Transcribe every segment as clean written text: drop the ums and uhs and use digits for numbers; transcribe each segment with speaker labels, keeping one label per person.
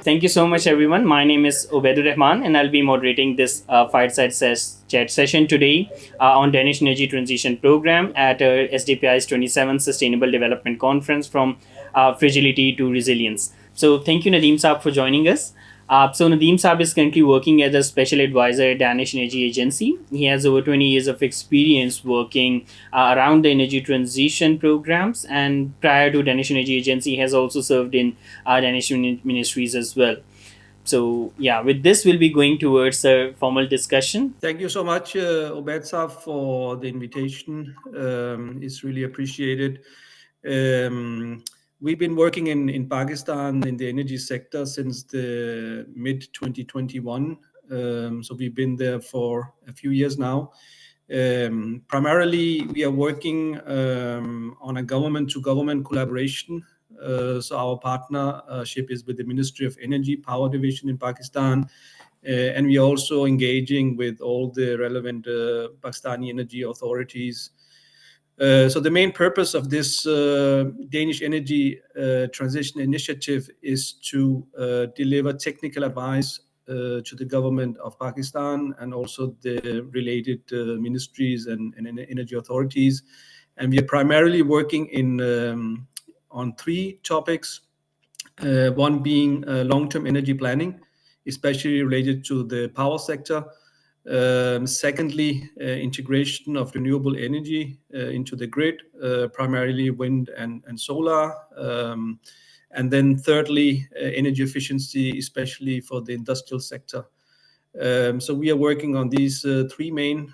Speaker 1: thank you so much, everyone. My name is Obedur Rahman, and I'll be moderating this chat session today on Danish Energy Transition Program at SDPI's 27th Sustainable Development Conference from Fragility to Resilience. So, thank you, Nadeem Saab, for joining us. Nadeem Saab is currently working as a special advisor at Danish Energy Agency. He has over 20 years of experience working around the energy transition programs, and prior to Danish Energy Agency, he has also served in Danish ministries as well. So, yeah, with this, we'll be going towards a formal discussion.
Speaker 2: Thank you so much, Obed Saab, for the invitation. It's really appreciated. We've been working in Pakistan in the energy sector since the mid 2021. So we've been there for a few years now. Primarily, we are working on a government to government collaboration. So our partnership is with the Ministry of Energy Power Division in Pakistan. And we are also engaging with all the relevant Pakistani energy authorities. So the main purpose of this Danish energy transition initiative is to deliver technical advice to the government of Pakistan and also the related ministries and energy authorities. And we are primarily working on three topics. One being long-term energy planning, especially related to the power sector. Secondly, integration of renewable energy into the grid, primarily wind and solar. And then thirdly, energy efficiency, especially for the industrial sector. So we are working on these three main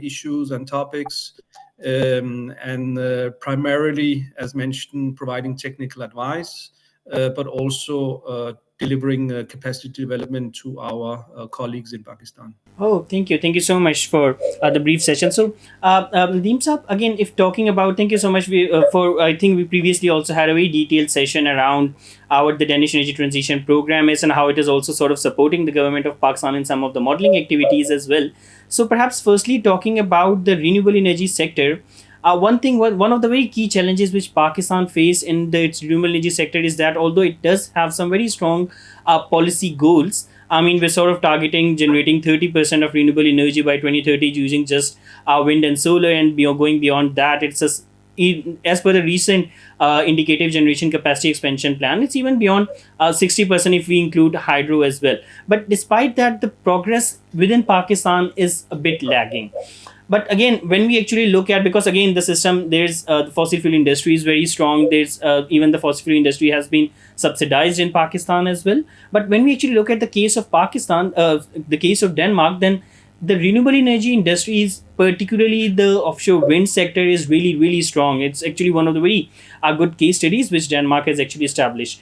Speaker 2: issues and topics, and primarily, as mentioned, providing technical advice, but also delivering capacity development to our colleagues in Pakistan.
Speaker 1: Oh, thank you. Thank you so much for the brief session. So, Nadeem Saab, again, if talking about, thank you so much for, I think we previously also had a very detailed session around what the Danish Energy Transition Program is and how it is also sort of supporting the government of Pakistan in some of the modeling activities as well. So, perhaps firstly, talking about the renewable energy sector, one of the very key challenges which Pakistan face in its renewable energy sector is that although it does have some very strong policy goals, I mean, we're sort of targeting generating 30% of renewable energy by 2030 using just wind and solar, and going beyond that, as per the recent indicative generation capacity expansion plan, it's even beyond 60% if we include hydro as well. But despite that, the progress within Pakistan is a bit lagging. But again, when we actually look at, because again the system, there's the fossil fuel industry is very strong, there's even the fossil fuel industry has been subsidized in Pakistan as well. But when we actually look at the case of Pakistan, the case of Denmark, then the renewable energy industry is, particularly the offshore wind sector, is really really strong. It's actually one of the very good case studies which Denmark has actually established.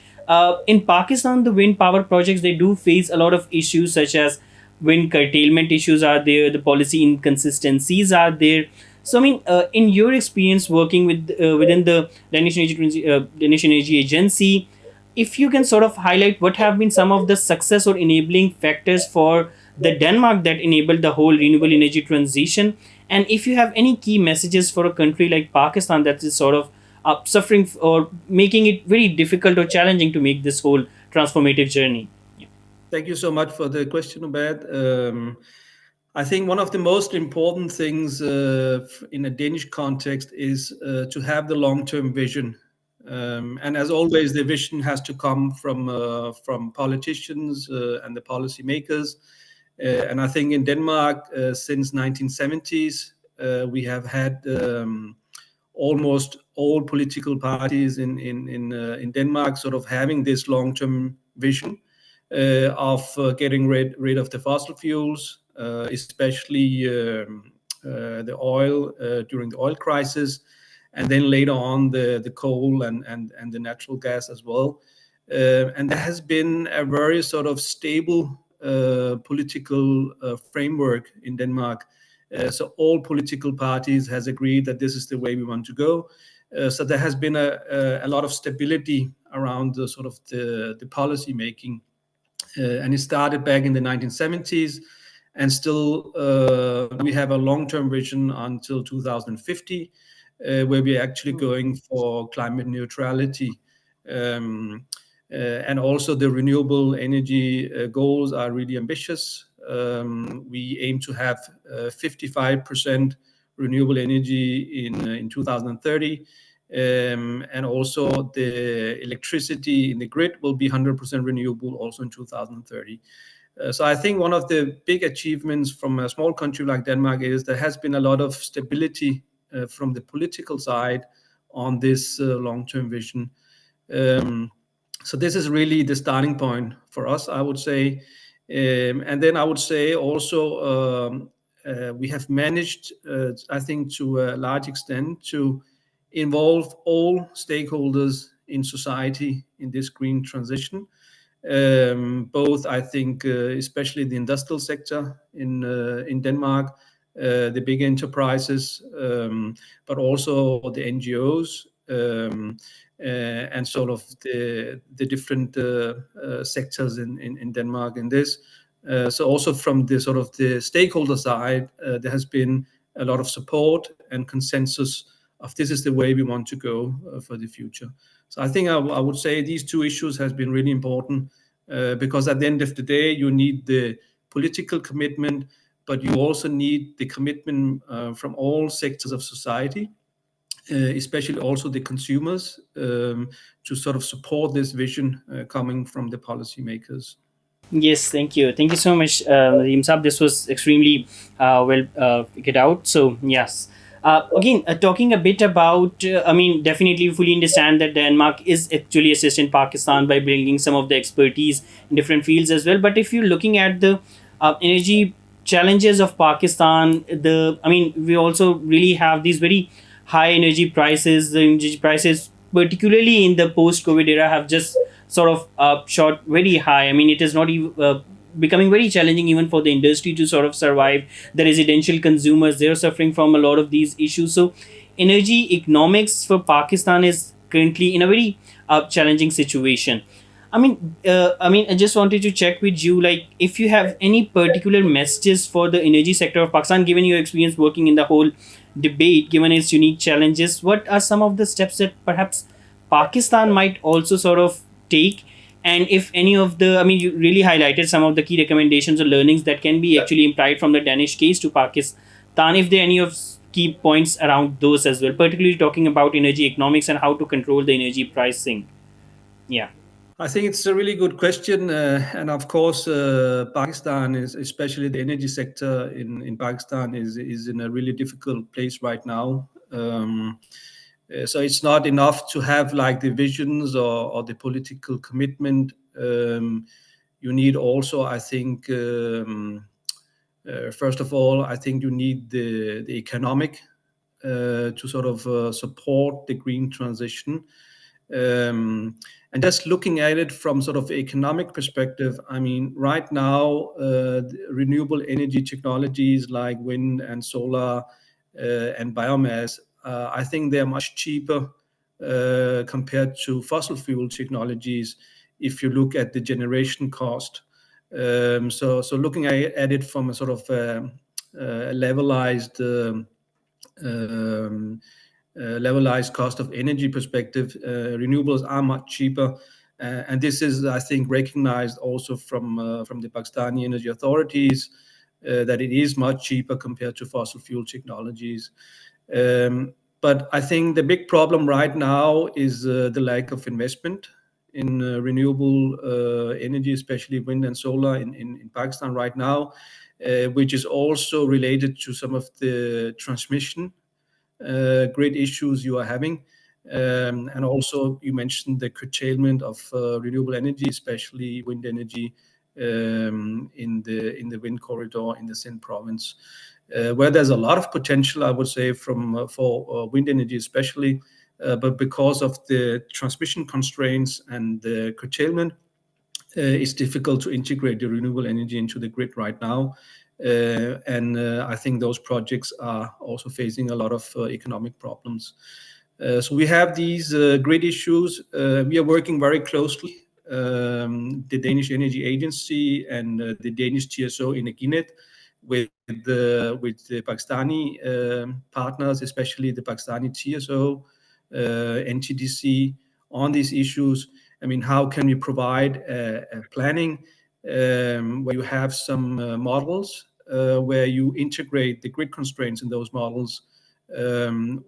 Speaker 1: In Pakistan, the wind power projects, they do face a lot of issues such as wind curtailment issues are there, the policy inconsistencies are there. So, I mean, in your experience working within the Danish Energy Agency, if you can sort of highlight what have been some of the success or enabling factors for the Denmark that enabled the whole renewable energy transition, and if you have any key messages for a country like Pakistan that is sort of suffering or making it very difficult or challenging to make this whole transformative journey.
Speaker 2: Thank you so much for the question, Obed. I think one of the most important things in a Danish context is to have the long-term vision. And as always, the vision has to come from politicians and the policymakers. And I think in Denmark, since 1970s, we have had almost all political parties in Denmark sort of having this long-term vision of getting rid of the fossil fuels, especially the oil during the oil crisis, and then later on the coal and the natural gas as well. And there has been a very sort of stable political framework in Denmark. So all political parties has agreed that this is the way we want to go. So there has been a lot of stability around the sort of the policy making. And it started back in the 1970s, and still we have a long-term vision until 2050, where we're actually going for climate neutrality. And also the renewable energy goals are really ambitious. We aim to have 55% renewable energy in 2030. And also the electricity in the grid will be 100% renewable also in 2030. So I think one of the big achievements from a small country like Denmark is there has been a lot of stability from the political side on this long-term vision. Um, so this is really the starting point for us, I would say. And then I would say also we have managed, I think, to a large extent to involve all stakeholders in society in this green transition. Both, I think, especially the industrial sector in Denmark, the big enterprises, but also the NGOs, and sort of the different sectors in Denmark in this. So also from the sort of the stakeholder side, there has been a lot of support and consensus of this is the way we want to go for the future. So I think I would say these two issues has been really important because at the end of the day, you need the political commitment, but you also need the commitment from all sectors of society, especially also the consumers, to sort of support this vision coming from the policymakers.
Speaker 1: Yes, thank you. Thank you so much, Nadeem Saab. This was extremely well figured out. So, yes. Again, talking a bit about, I mean, definitely fully understand that Denmark is actually assisting Pakistan by bringing some of the expertise in different fields as well. But if you're looking at the energy challenges of Pakistan, I mean, we also really have these very high energy prices. The energy prices, particularly in the post-COVID era, have just sort of shot very high. I mean, it is not even becoming very challenging even for the industry to sort of survive. The residential consumers, they're suffering from a lot of these issues. So energy economics for Pakistan is currently in a very challenging situation. I just wanted to check with you, like, if you have any particular messages for the energy sector of Pakistan, given your experience working in the whole debate, given its unique challenges. What are some of the steps that perhaps Pakistan might also sort of take? And if any of the, I mean, you really highlighted some of the key recommendations or learnings that can be actually implied from the Danish case to Pakistan. If there are any of key points around those as well, particularly talking about energy economics and how to control the energy pricing. Yeah.
Speaker 2: I think it's a really good question, and of course, Pakistan is, especially the energy sector in Pakistan, is in a really difficult place right now. So it's not enough to have like the visions or the political commitment. You need also, I think, first of all, I think you need the economic to sort of support the green transition. And just looking at it from sort of economic perspective, I mean, right now, renewable energy technologies like wind and solar and biomass, I think they're much cheaper compared to fossil fuel technologies if you look at the generation cost. So looking at it from a sort of levelized um, levelized cost of energy perspective, renewables are much cheaper. And this is, I think, recognized also from the Pakistani energy authorities that it is much cheaper compared to fossil fuel technologies. But I think the big problem right now is the lack of investment in renewable energy, especially wind and solar in Pakistan right now, which is also related to some of the transmission great issues you are having. And also, you mentioned the curtailment of renewable energy, especially wind energy in the wind corridor in the Sindh province, where there's a lot of potential, I would say, from for wind energy especially, but because of the transmission constraints and the curtailment, it's difficult to integrate the renewable energy into the grid right now. And I think those projects are also facing a lot of economic problems. So we have these grid issues. We are working very closely, the Danish Energy Agency and the Danish TSO in Energinet, with the Pakistani partners, especially the Pakistani TSO, NTDC, on these issues. I mean, how can we provide a planning where you have some models where you integrate the grid constraints in those models,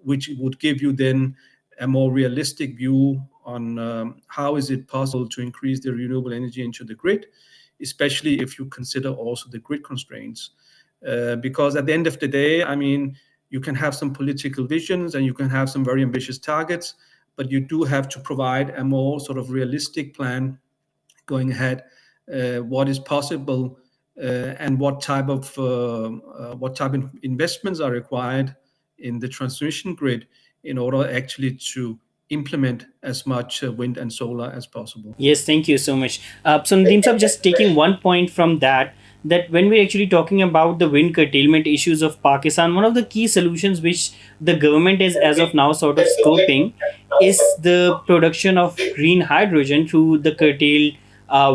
Speaker 2: which would give you then a more realistic view on how is it possible to increase the renewable energy into the grid, especially if you consider also the grid constraints. Because at the end of the day, I mean, you can have some political visions and you can have some very ambitious targets, but you do have to provide a more sort of realistic plan going ahead, what is possible, and what type of investments are required in the transmission grid in order actually to implement as much wind and solar as possible.
Speaker 1: Yes, thank you so much. So Nadeem Sab, just taking one point from that, that when we're actually talking about the wind curtailment issues of Pakistan, one of the key solutions which the government is as of now sort of scoping is the production of green hydrogen through the curtailed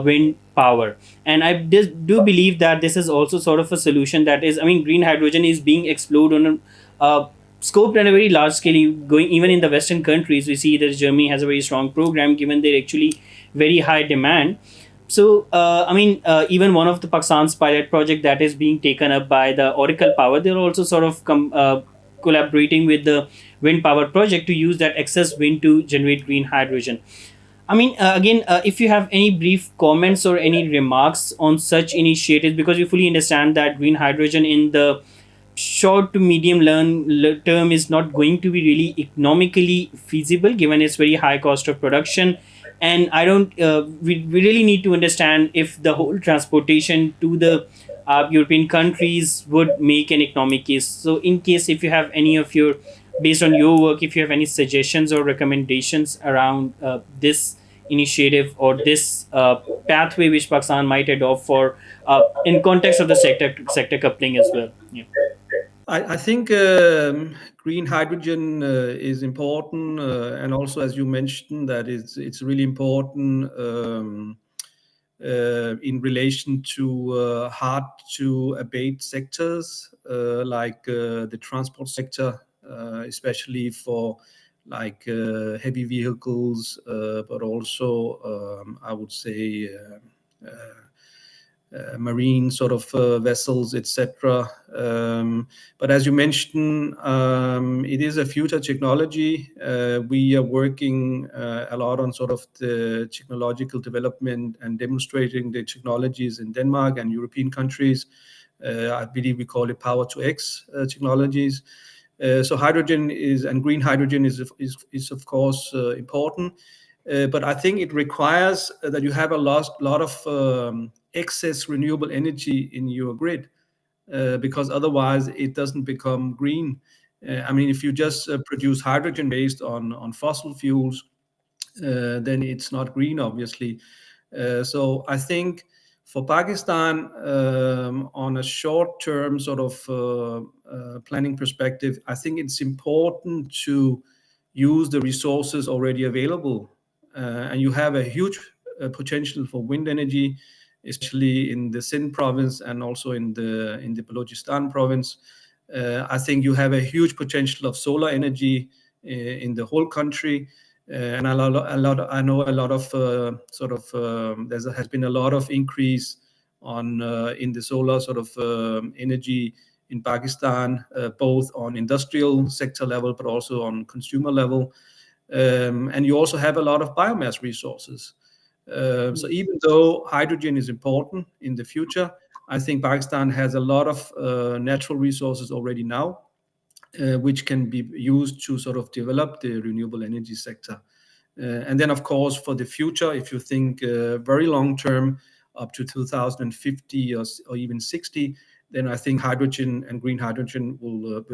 Speaker 1: wind power. And I do believe that this is also sort of a solution that is, I mean, green hydrogen is being explored on a scoped on a very large scale. Going even in the Western countries, we see that Germany has a very strong program given their actually very high demand. So, I mean, even one of the Pakistan's pilot project that is being taken up by the Oracle Power, they're also sort of collaborating with the wind power project to use that excess wind to generate green hydrogen. I mean, again, if you have any brief comments or any remarks on such initiatives, because we fully understand that green hydrogen in the short to medium term is not going to be really economically feasible given its very high cost of production. And I don't we really need to understand if the whole transportation to the European countries would make an economic case. So in case if you have any of your, based on your work, if you have any suggestions or recommendations around this initiative or this pathway which Pakistan might adopt for in context of the sector coupling as well. Yeah.
Speaker 2: I think green hydrogen is important, and also, as you mentioned, that it's really important in relation to hard to abate sectors like the transport sector, especially for like heavy vehicles, but also I would say. Marine sort of vessels, etc. But as you mentioned, it is a future technology. We are working a lot on sort of the technological development and demonstrating the technologies in Denmark and European countries. I believe we call it Power to X technologies. So hydrogen is, and green hydrogen is of course important. But I think it requires that you have a lot of excess renewable energy in your grid, because otherwise it doesn't become green. I mean, if you just produce hydrogen based on fossil fuels, then it's not green, obviously. So I think for Pakistan, on a short-term sort of planning perspective, I think it's important to use the resources already available. And you have a huge potential for wind energy, especially in the Sindh province and also in the Balochistan province. I think you have a huge potential of solar energy in the whole country. And I know a lot of there has been a lot of increase on in the solar sort of energy in Pakistan, both on industrial sector level but also on consumer level. And you also have a lot of biomass resources. So even though hydrogen is important in the future, I think Pakistan has a lot of natural resources already now, which can be used to sort of develop the renewable energy sector. And then, of course, for the future, if you think very long term, up to 2050 or even 60, then I think hydrogen and green hydrogen will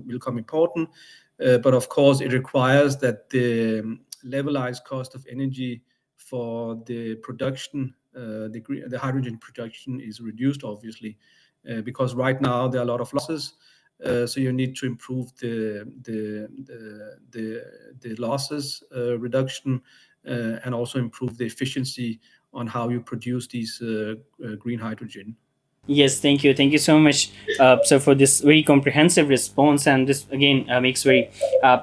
Speaker 2: become important. But of course, it requires that the levelized cost of energy for the production, the hydrogen production, is reduced, obviously, because right now there are a lot of losses. So you need to improve the losses reduction, and also improve the efficiency on how you produce these green hydrogen.
Speaker 1: Yes, thank you. Thank you so much, sir, for this very comprehensive response. And this, again, makes very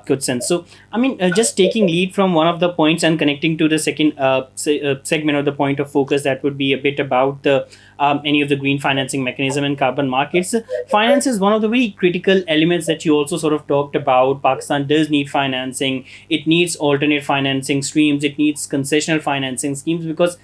Speaker 1: good sense. So, I mean, just taking lead from one of the points and connecting to the second segment or the point of focus, that would be a bit about the any of the green financing mechanism and carbon markets. Finance is one of the very critical elements that you also sort of talked about. Pakistan does need financing. It needs alternate financing streams. It needs concessional financing schemes, because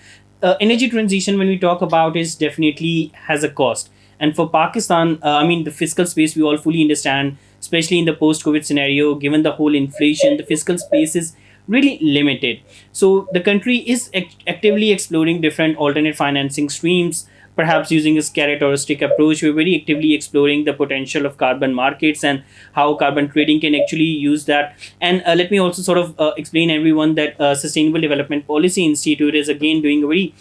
Speaker 1: energy transition, when we talk about, is definitely has a cost. And for Pakistan, I mean, the fiscal space, we all fully understand, especially in the post COVID scenario, given the whole inflation, the fiscal space is really limited. So the country is actively exploring different alternate financing streams, perhaps using a carrot or a stick approach. We're very actively exploring the potential of carbon markets and how carbon trading can actually use that. And let me also sort of explain everyone that Sustainable Development Policy Institute is again doing a very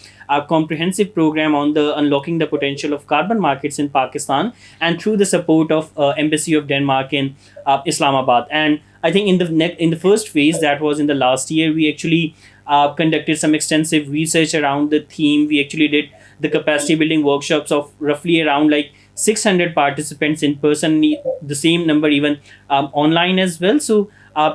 Speaker 1: comprehensive program on the unlocking the potential of carbon markets in Pakistan, and through the support of Embassy of Denmark in Islamabad. And I think in the first phase, that was in the last year, we actually conducted some extensive research around the theme. We actually did the capacity building workshops of roughly around like 600 participants in person, the same number even online as well. So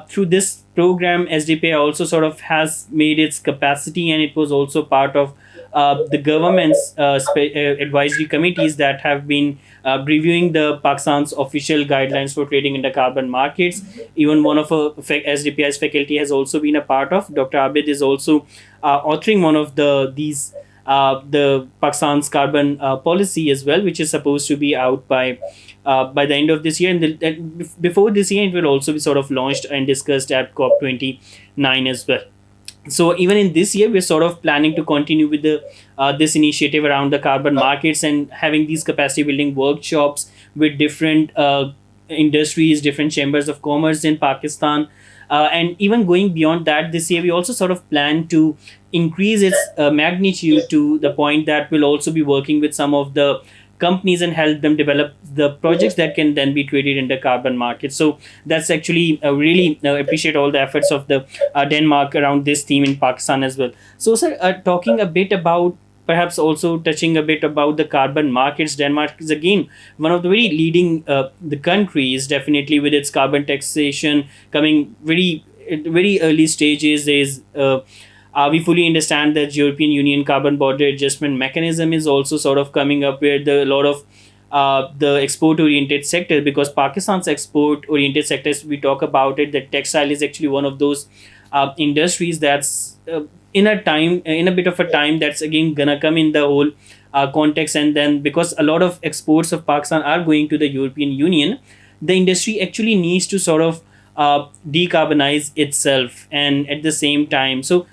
Speaker 1: through this program, SDPI also sort of has made its capacity, and it was also part of the government's advisory committees that have been reviewing the Pakistan's official guidelines for trading in the carbon markets. Even one of SDPI's faculty has also been a part of. Dr. Abid is also authoring one of the Pakistan's carbon policy as well, which is supposed to be out by the end of this year. And before this year, it will also be sort of launched and discussed at COP29 as well. So even in this year, we're sort of planning to continue with the this initiative around the carbon markets, and having these capacity building workshops with different industries, different chambers of commerce in Pakistan. And even going beyond that, this year we also sort of plan to increase its magnitude to the point that we'll also be working with some of the companies and help them develop the projects that can then be traded in the carbon market. So that's actually really appreciate all the efforts of the Denmark around this theme in Pakistan as well. So, sir, talking a bit about, perhaps also touching a bit about the carbon markets, Denmark is again one of the very leading the countries, definitely with its carbon taxation coming very at very early stages. There's we fully understand that European Union carbon border adjustment mechanism is also sort of coming up, where a lot of the export oriented sector, because Pakistan's export oriented sectors, we talk about it, that textile is actually one of those industries that's in a bit of a time, that's again gonna come in the whole context. And then, because a lot of exports of Pakistan are going to the European Union, the industry actually needs to sort of decarbonize itself and at the same time. So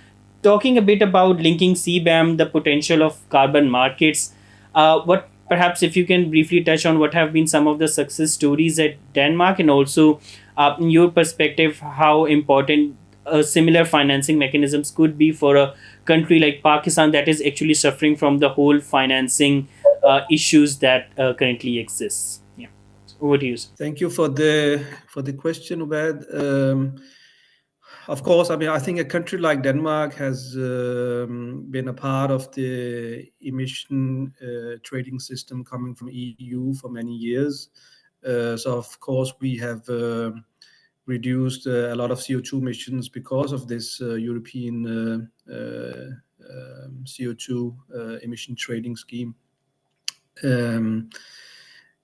Speaker 1: talking a bit about linking CBAM, the potential of carbon markets, what perhaps if you can briefly touch on what have been some of the success stories at Denmark, and also in your perspective, how important similar financing mechanisms could be for a country like Pakistan that is actually suffering from the whole financing issues that currently exists. Yeah, so over to you, sir.
Speaker 2: Thank you for the question, Ubed. Of course, I mean, I think a country like Denmark has been a part of the emission trading system coming from EU for many years. So, of course, we have reduced a lot of CO2 emissions because of this European CO2 emission trading scheme. Um,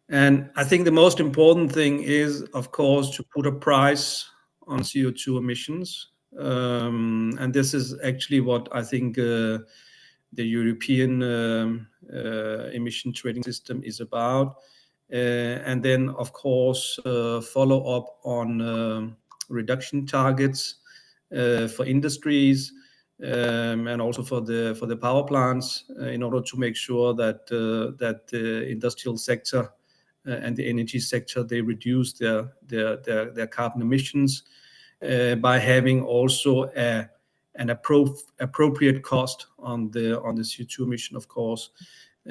Speaker 2: and I think the most important thing is, of course, to put a price on CO2 emissions. And this is actually what I think the European emission trading system is about. And then, of course, follow up on reduction targets for industries, and also for the power plants, in order to make sure that that the industrial sector and the energy sector, they reduce their carbon emissions by having also an appropriate cost on the CO2 emission, of course.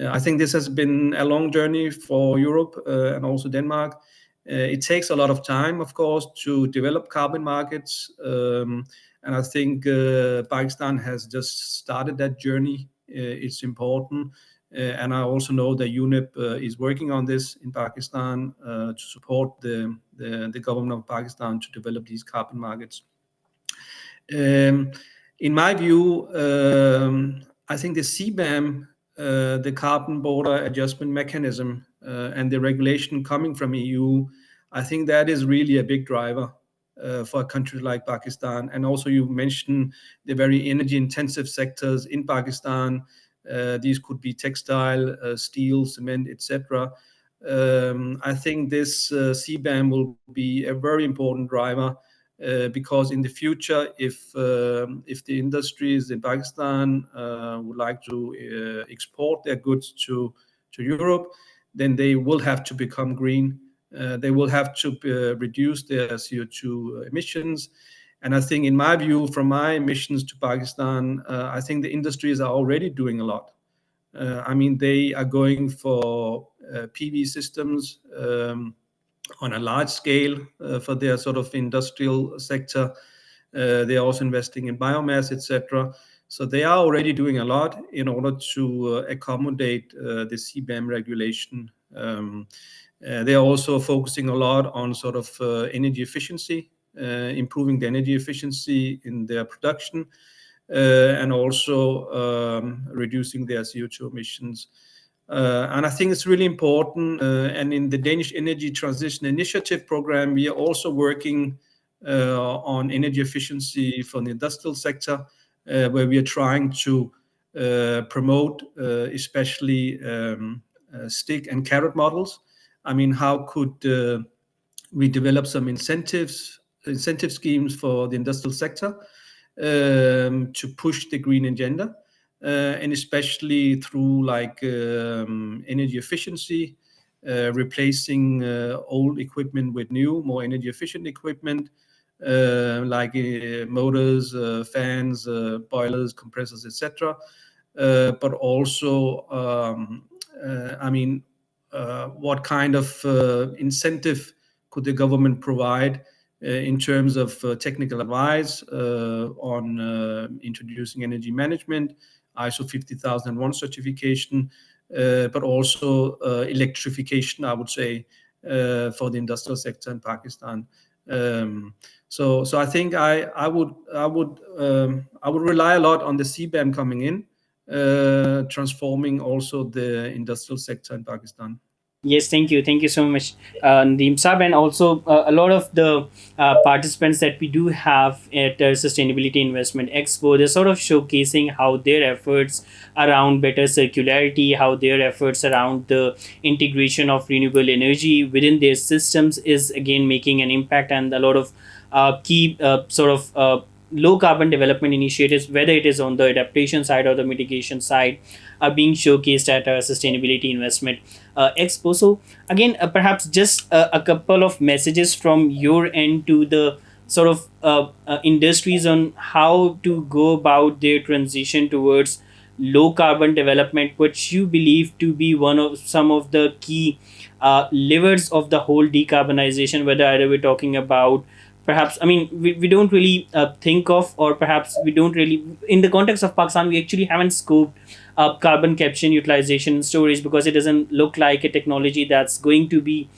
Speaker 2: I think this has been a long journey for Europe and also Denmark. It takes a lot of time, of course, to develop carbon markets. And I think Pakistan has just started that journey. It's important And I also know that UNEP is working on this in Pakistan to support the government of Pakistan to develop these carbon markets. Um, in my view, I think the CBAM, the Carbon Border Adjustment Mechanism, and the regulation coming from EU, I think that is really a big driver for a country like Pakistan. And also, you mentioned the very energy-intensive sectors in Pakistan. These could be textile, steel, cement, etc. I think this CBAM will be a very important driver because in the future, if the industries in Pakistan would like to export their goods to Europe, then they will have to become green. They will have to reduce their CO2 emissions. And I think, in my view, from my missions to Pakistan, I think the industries are already doing a lot. I mean, they are going for PV systems on a large scale for their sort of industrial sector. They are also investing in biomass, etc. So they are already doing a lot in order to accommodate the CBAM regulation. They are also focusing a lot on sort of energy efficiency, improving the energy efficiency in their production, and also reducing their CO2 emissions. And I think it's really important. And in the Danish Energy Transition Initiative program, we are also working on energy efficiency for the industrial sector, where we are trying to promote especially stick and carrot models. I mean, how could we develop some incentive schemes for the industrial sector to push the green agenda, and especially through like energy efficiency, replacing old equipment with new, more energy efficient equipment, like motors, fans, boilers, compressors, etc. But also, I mean, what kind of incentive could the government provide in terms of technical advice on introducing energy management, ISO 50001 certification, but also electrification, I would say, for the industrial sector in Pakistan. So I think I would rely a lot on the CBAM coming in, transforming also the industrial sector in Pakistan.
Speaker 1: Yes, thank you so much, Nadeem Saab, and also a lot of the participants that we do have at Sustainability Investment Expo. They're sort of showcasing how their efforts around better circularity, how their efforts around the integration of renewable energy within their systems is again making an impact, and a lot of key sort of low carbon development initiatives, whether it is on the adaptation side or the mitigation side, are being showcased at a Sustainability Investment Expo. So, again, perhaps just a couple of messages from your end to the sort of industries on how to go about their transition towards low carbon development, which you believe to be one of some of the key levers of the whole decarbonization, whether either we're talking about perhaps, I mean, we don't really think of, or perhaps we don't really, in the context of Pakistan, we actually haven't scoped up carbon capture and utilization and storage because it doesn't look like a technology that's going to be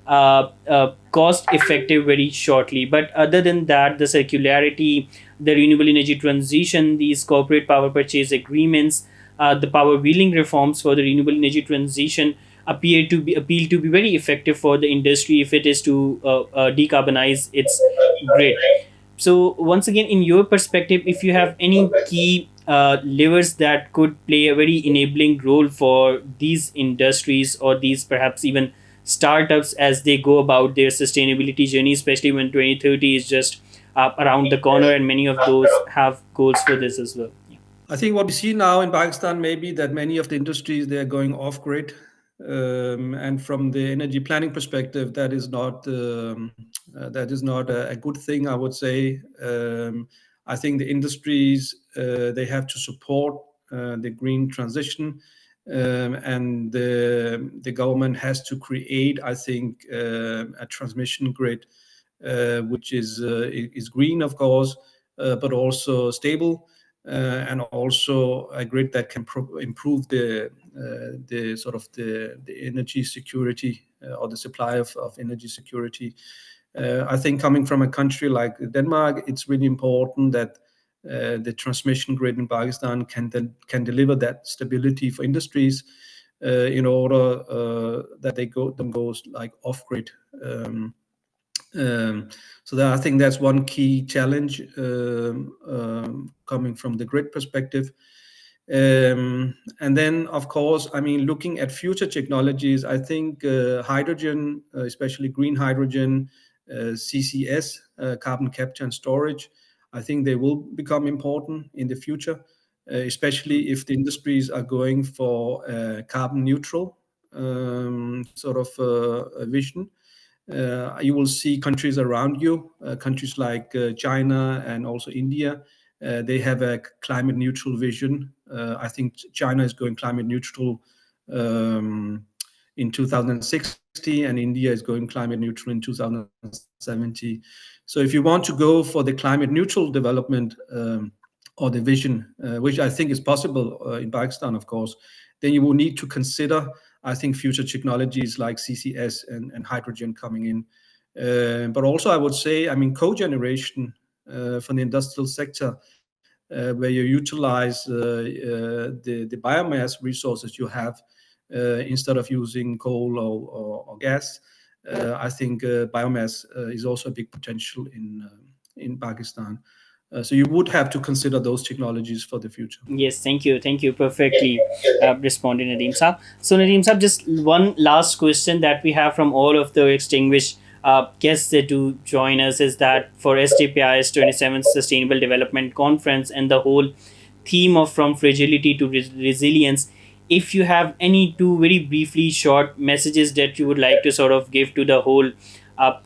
Speaker 1: cost effective very shortly. But other than that, the circularity, the renewable energy transition, these corporate power purchase agreements, the power wheeling reforms for the renewable energy transition appeal to be very effective for the industry if it is to decarbonize its grid. So once again, in your perspective, if you have any key levers that could play a very enabling role for these industries or these perhaps even startups as they go about their sustainability journey, especially when 2030 is just around the corner and many of those have goals for this as well.
Speaker 2: I think what we see now in Pakistan may be that many of the industries, they are going off grid, and from the energy planning perspective, that is not a good thing, I would say. I think the industries, they have to support the green transition, and the government has to create, I think, a transmission grid which is green, of course, but also stable. and also a grid that can improve the sort of the energy security, or the supply of energy security. I think coming from a country like Denmark, it's really important that the transmission grid in Pakistan can deliver that stability for industries, in order that they don't go like off grid. Um, so I think that's one key challenge, coming from the grid perspective. And then, of course, I mean, looking at future technologies, I think hydrogen, especially green hydrogen, CCS, carbon capture and storage, I think they will become important in the future, especially if the industries are going for carbon neutral sort of a vision. You will see countries around you, countries like China and also India. They have a climate neutral vision. I think China is going climate neutral in 2060, and India is going climate neutral in 2070. So if you want to go for the climate neutral development, or the vision, which I think is possible in Pakistan, of course, then you will need to consider, I think, future technologies like CCS and hydrogen coming in. But also, I would say, I mean, cogeneration from the industrial sector, where you utilize the biomass resources you have, instead of using coal or gas. I think biomass is also a big potential in Pakistan. So you would have to consider those technologies for the future.
Speaker 1: Yes, thank you. Perfectly responded, Nadeem Saab. So, Nadeem Saab, just one last question that we have from all of the extinguished guests that do join us is that for STPI's 27th Sustainable Development Conference and the whole theme of from fragility to resilience, if you have any two very briefly short messages that you would like to sort of give to the whole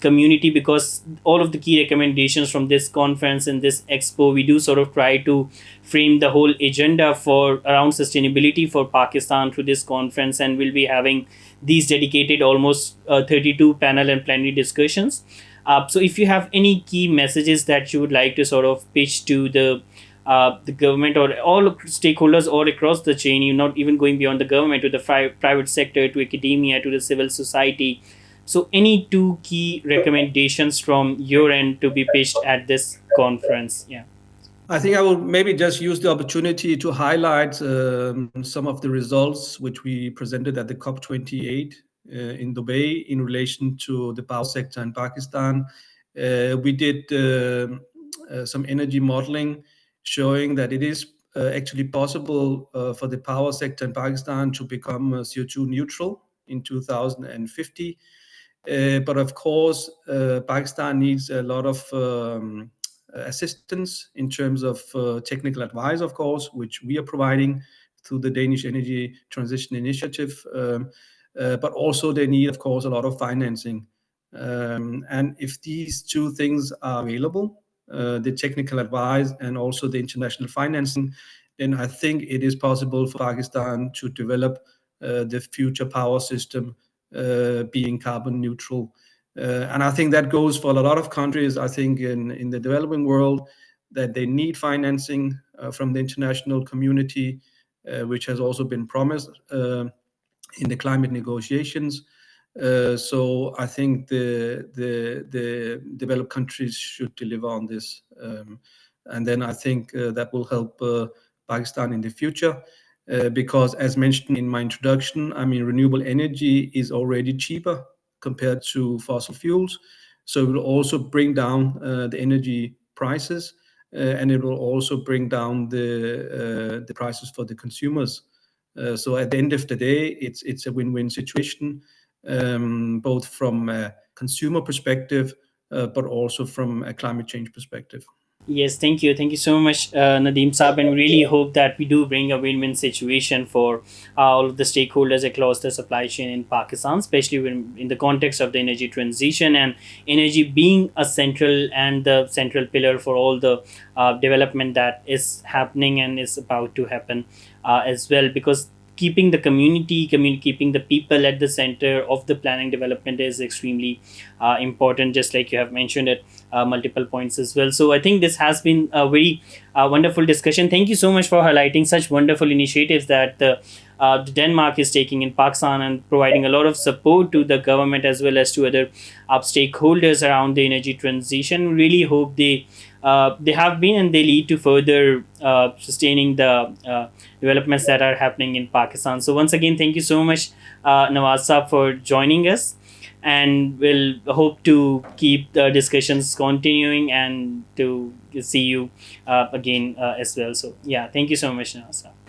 Speaker 1: community, because all of the key recommendations from this conference and this expo, we do sort of try to frame the whole agenda for around sustainability for Pakistan through this conference, and we'll be having these dedicated almost 32 panel and plenary discussions. So if you have any key messages that you would like to sort of pitch to the government or all stakeholders all across the chain, you're not even going beyond the government to the private sector, to academia, to the civil society. So, any two key recommendations from your end to be pitched at this conference? Yeah.
Speaker 2: I think I will maybe just use the opportunity to highlight some of the results which we presented at the COP28 in Dubai in relation to the power sector in Pakistan. We did some energy modeling showing that it is actually possible for the power sector in Pakistan to become CO2 neutral in 2050. But of course, Pakistan needs a lot of assistance in terms of technical advice, of course, which we are providing through the Danish Energy Transition Initiative. But also they need, of course, a lot of financing. And if these two things are available, the technical advice and also the international financing, then I think it is possible for Pakistan to develop the future power system being carbon neutral. And I think that goes for a lot of countries, I think, in the developing world, that they need financing from the international community, which has also been promised in the climate negotiations. So I think the developed countries should deliver on this. And then I think that will help Pakistan in the future. Because as mentioned in my introduction, I mean, renewable energy is already cheaper compared to fossil fuels. So it will also bring down the energy prices, and it will also bring down the prices for the consumers. So at the end of the day, it's a win-win situation, both from a consumer perspective, but also from a climate change perspective.
Speaker 1: Yes, thank you. Thank you so much, Nadeem Saab. And we really hope that we do bring a win win situation for all of the stakeholders across the supply chain in Pakistan, especially when, in the context of the energy transition and energy being a central and the central pillar for all the development that is happening and is about to happen as well. Because keeping the community, keeping the people at the center of the planning development is extremely important, just like you have mentioned at multiple points as well. So I think this has been a very wonderful discussion. Thank you so much for highlighting such wonderful initiatives that the Denmark is taking in Pakistan, and providing a lot of support to the government as well as to other stakeholders around the energy transition. Really hope they have been and they lead to further sustaining the developments that are happening in Pakistan. So once again, thank you so much, Nawaz Saab, for joining us, and we'll hope to keep the discussions continuing and to see you again as well. So yeah, thank you so much, Nawaz Saab.